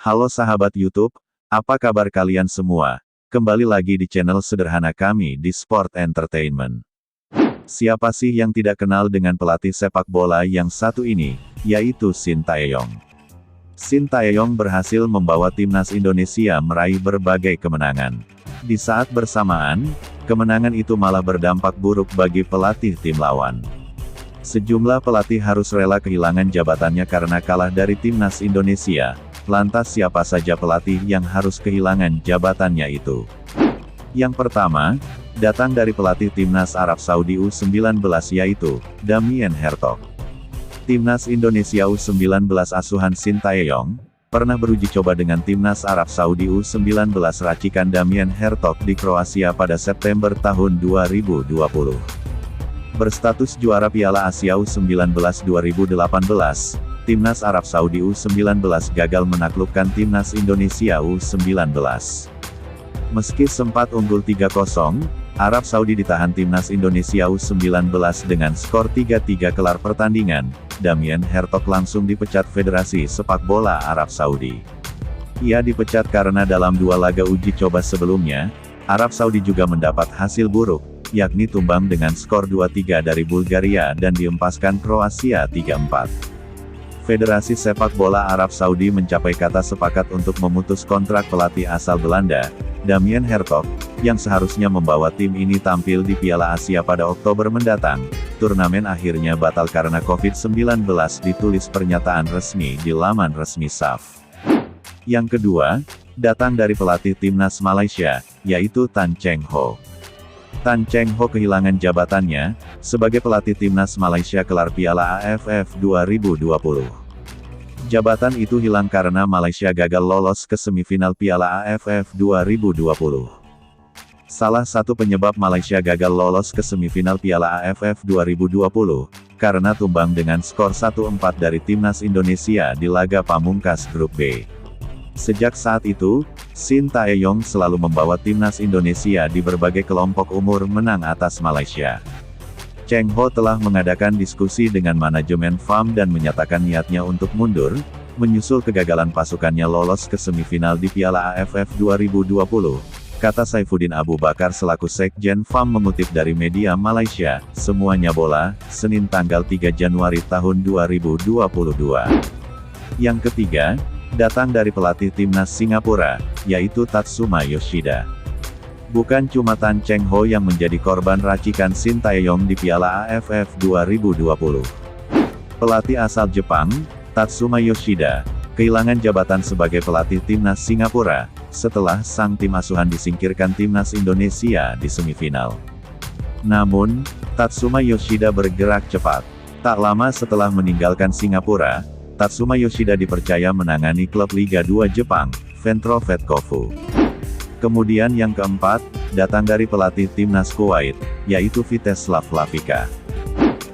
Halo sahabat YouTube, apa kabar kalian semua? Kembali lagi di channel sederhana kami di Sport Entertainment. Siapa sih yang tidak kenal dengan pelatih sepak bola yang satu ini, yaitu Shin Tae-yong. Shin Tae-yong berhasil membawa timnas Indonesia meraih berbagai kemenangan. Di saat bersamaan, kemenangan itu malah berdampak buruk bagi pelatih tim lawan. Sejumlah pelatih harus rela kehilangan jabatannya karena kalah dari timnas Indonesia. Lantas siapa saja pelatih yang harus kehilangan jabatannya itu? Yang pertama, datang dari pelatih timnas Arab Saudi U19 yaitu Damien Hertog. Timnas Indonesia U19 asuhan Shin Tae-yong pernah beruji coba dengan timnas Arab Saudi U19 racikan Damien Hertog di Kroasia pada September tahun 2020. Berstatus juara Piala Asia U19 2018, timnas Arab Saudi U19 gagal menaklukkan timnas Indonesia U19. Meski sempat unggul 3-0, Arab Saudi ditahan timnas Indonesia U19 dengan skor 3-3 kelar pertandingan. Damien Hertog langsung dipecat Federasi Sepak Bola Arab Saudi. Ia dipecat karena dalam dua laga uji coba sebelumnya, Arab Saudi juga mendapat hasil buruk, yakni tumbang dengan skor 2-3 dari Bulgaria dan diempaskan Kroasia 3-4. Federasi Sepak Bola Arab Saudi mencapai kata sepakat untuk memutus kontrak pelatih asal Belanda, Damien Hertog, yang seharusnya membawa tim ini tampil di Piala Asia pada Oktober mendatang. Turnamen akhirnya batal karena COVID-19, ditulis pernyataan resmi di laman resmi SAF. Yang kedua, datang dari pelatih timnas Malaysia, yaitu Tan Cheng Ho. Tan Cheng Ho kehilangan jabatannya sebagai pelatih timnas Malaysia kelar Piala AFF 2020. Jabatan itu hilang karena Malaysia gagal lolos ke semifinal Piala AFF 2020. Salah satu penyebab Malaysia gagal lolos ke semifinal Piala AFF 2020 karena tumbang dengan skor 1-4 dari timnas Indonesia di laga pamungkas grup B. Sejak saat itu, Shin Tae-yong selalu membawa timnas Indonesia di berbagai kelompok umur menang atas Malaysia. Cheng Ho telah mengadakan diskusi dengan manajemen FAM dan menyatakan niatnya untuk mundur, menyusul kegagalan pasukannya lolos ke semifinal di Piala AFF 2020, kata Saifuddin Abu Bakar selaku Sekjen FAM mengutip dari media Malaysia, Semuanya Bola, Senin tanggal 3 Januari tahun 2022. Yang ketiga, datang dari pelatih timnas Singapura, yaitu Tatsuma Yoshida. Bukan cuma Tan Cheng Ho yang menjadi korban racikan Shin Tae-yong di Piala AFF 2020. Pelatih asal Jepang, Tatsuma Yoshida, kehilangan jabatan sebagai pelatih timnas Singapura, setelah sang tim asuhan disingkirkan timnas Indonesia di semifinal. Namun, Tatsuma Yoshida bergerak cepat. Tak lama setelah meninggalkan Singapura, Tatsuma Yoshida dipercaya menangani klub Liga 2 Jepang, Ventrovet Kofu. Kemudian yang keempat, datang dari pelatih timnas Kuwait, yaitu Viteslav Lavika.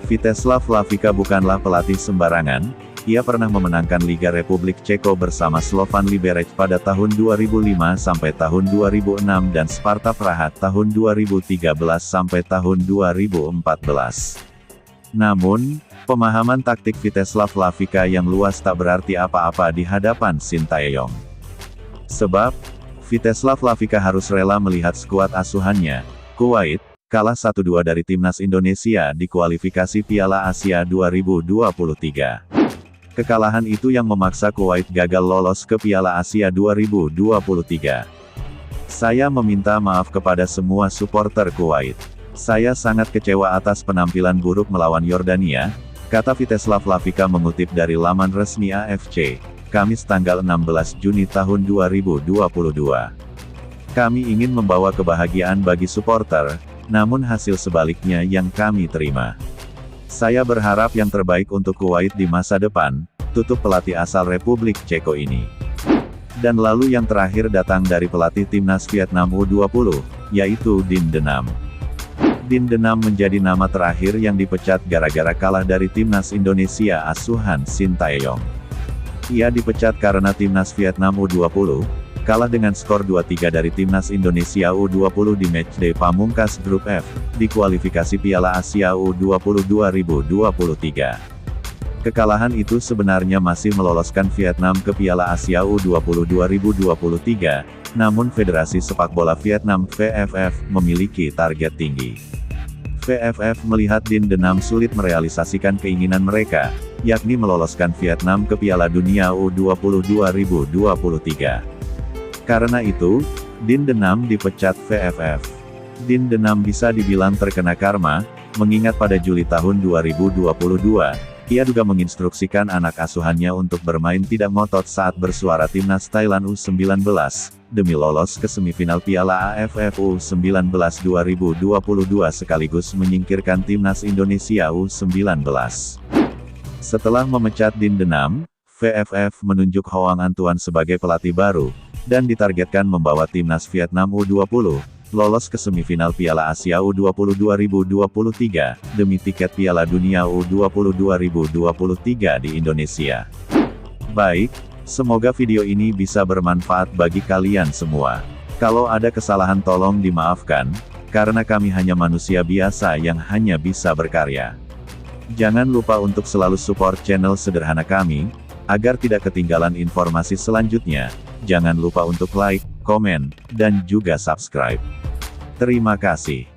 Viteslav Lavika bukanlah pelatih sembarangan, ia pernah memenangkan Liga Republik Ceko bersama Slovan Liberec pada tahun 2005 sampai tahun 2006 dan Sparta Praha tahun 2013 sampai tahun 2014. Namun, pemahaman taktik Viteslav Lavika yang luas tak berarti apa-apa di hadapan Shin Tae-yong. Sebab, Viteslav Lavika harus rela melihat skuad asuhannya, Kuwait, kalah 1-2 dari timnas Indonesia di kualifikasi Piala Asia 2023. Kekalahan itu yang memaksa Kuwait gagal lolos ke Piala Asia 2023. Saya meminta maaf kepada semua supporter Kuwait. Saya sangat kecewa atas penampilan buruk melawan Yordania, kata Viteslav Lavika mengutip dari laman resmi AFC, Kamis tanggal 16 Juni tahun 2022. Kami ingin membawa kebahagiaan bagi supporter, namun hasil sebaliknya yang kami terima. Saya berharap yang terbaik untuk Kuwait di masa depan, tutup pelatih asal Republik Ceko ini. Dan lalu yang terakhir datang dari pelatih timnas Vietnam U20, yaitu Din Denam. Din Denam menjadi nama terakhir yang dipecat gara-gara kalah dari timnas Indonesia asuhan Shin Tae-yong. Ia dipecat karena timnas Vietnam U20, kalah dengan skor 2-3 dari timnas Indonesia U20 di matchday pamungkas grup F, di kualifikasi Piala Asia U20 2023. Kekalahan itu sebenarnya masih meloloskan Vietnam ke Piala Asia U20 2023, namun Federasi Sepak Bola Vietnam (VFF) memiliki target tinggi. VFF melihat Dinh De Nam sulit merealisasikan keinginan mereka, yakni meloloskan Vietnam ke Piala Dunia U20 2023. Karena itu, Dinh De Nam dipecat VFF. Dinh De Nam bisa dibilang terkena karma, mengingat pada Juli tahun 2022, ia juga menginstruksikan anak asuhannya untuk bermain tidak ngotot saat bersuara timnas Thailand U19, demi lolos ke semifinal Piala AFF U19 2022 sekaligus menyingkirkan timnas Indonesia U19. Setelah memecat Dinh De Nam, VFF menunjuk Hoang Anh Tuan sebagai pelatih baru, dan ditargetkan membawa timnas Vietnam U20 lolos ke semifinal Piala Asia U20 2023, demi tiket Piala Dunia U20 2023 di Indonesia. Baik, semoga video ini bisa bermanfaat bagi kalian semua. Kalau ada kesalahan tolong dimaafkan, karena kami hanya manusia biasa yang hanya bisa berkarya. Jangan lupa untuk selalu support channel sederhana kami, agar tidak ketinggalan informasi selanjutnya. Jangan lupa untuk like, komen, dan juga subscribe. Terima kasih.